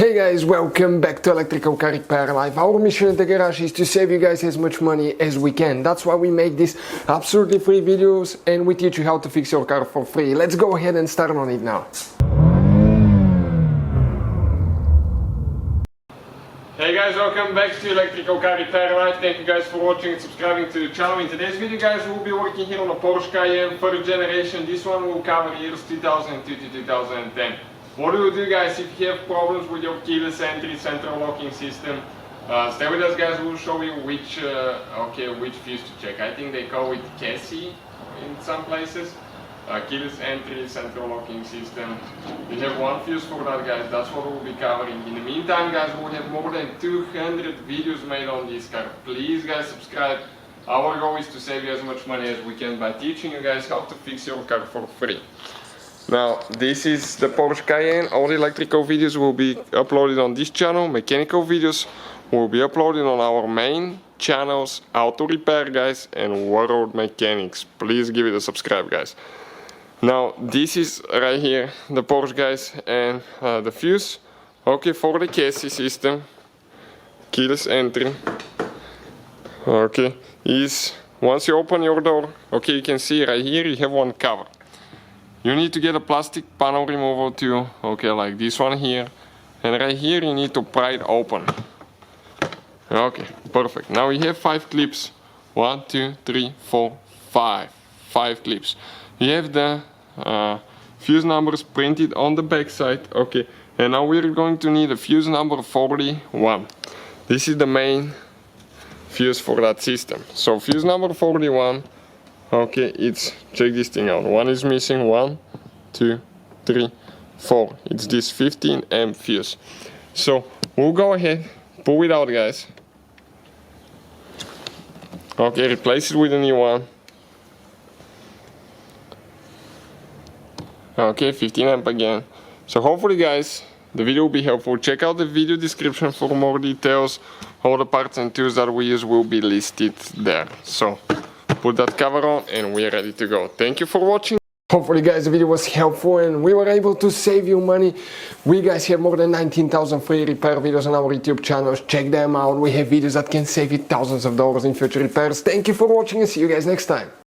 Hey guys, welcome back to Electrical Car Repair Live. Our mission at the garage is to save you guys as much money as we can. That's why we make these absolutely free videos and we teach you how to fix your car for free. Let's go ahead and start on it now. Hey guys, welcome back to Electrical Car Repair Live. Thank you guys for watching and subscribing to the channel. In today's video guys, we'll be working here on a Porsche Cayenne 3rd generation. This one will cover years 2002 to 2010. What do you do guys if you have problems with your keyless entry central locking system? Stay with us guys, we'll show you which fuse to check. I think they call it KESSY in some places. Keyless entry central locking system. We have one fuse for that guys, that's what we'll be covering. In the meantime guys, we'll have more than 200 videos made on this car. Please guys subscribe. Our goal is to save you as much money as we can by teaching you guys how to fix your car for free. Now, this is the Porsche Cayenne. All the electrical videos will be uploaded on this channel. Mechanical videos will be uploaded on our main channels, Auto Repair guys and World Mechanics. Please give it a subscribe guys. Now, this is right here, the Porsche guys, and the fuse, okay, for the KESSY system, keyless entry, okay, is once you open your door, okay, you can see right here you have one cover. You need to get a plastic panel removal tool, okay, like this one here, and right here you need to pry it open. Okay, perfect. Now we have 5 clips. 1, 2, 3, 4, 5. 5 clips. You have the fuse numbers printed on the back side, okay, and now we're going to need a fuse number 41. This is the main fuse for that system. So fuse number 41. Okay, it's, check this thing out. One is missing, 1, 2, 3, 4. It's this 15 amp fuse. So we'll go ahead, pull it out guys. Okay, replace it with a new one. Okay, 15 amp again. So hopefully guys, the video will be helpful. Check out the video description for more details. All the parts and tools that we use will be listed there. So put that cover on and we're ready to go. Thank you for watching. Hopefully guys the video was helpful and we were able to save you money. We guys have more than 19,000 free repair videos on our YouTube channels. Check them out. We have videos that can save you thousands of dollars in future repairs. Thank you for watching and see you guys next time.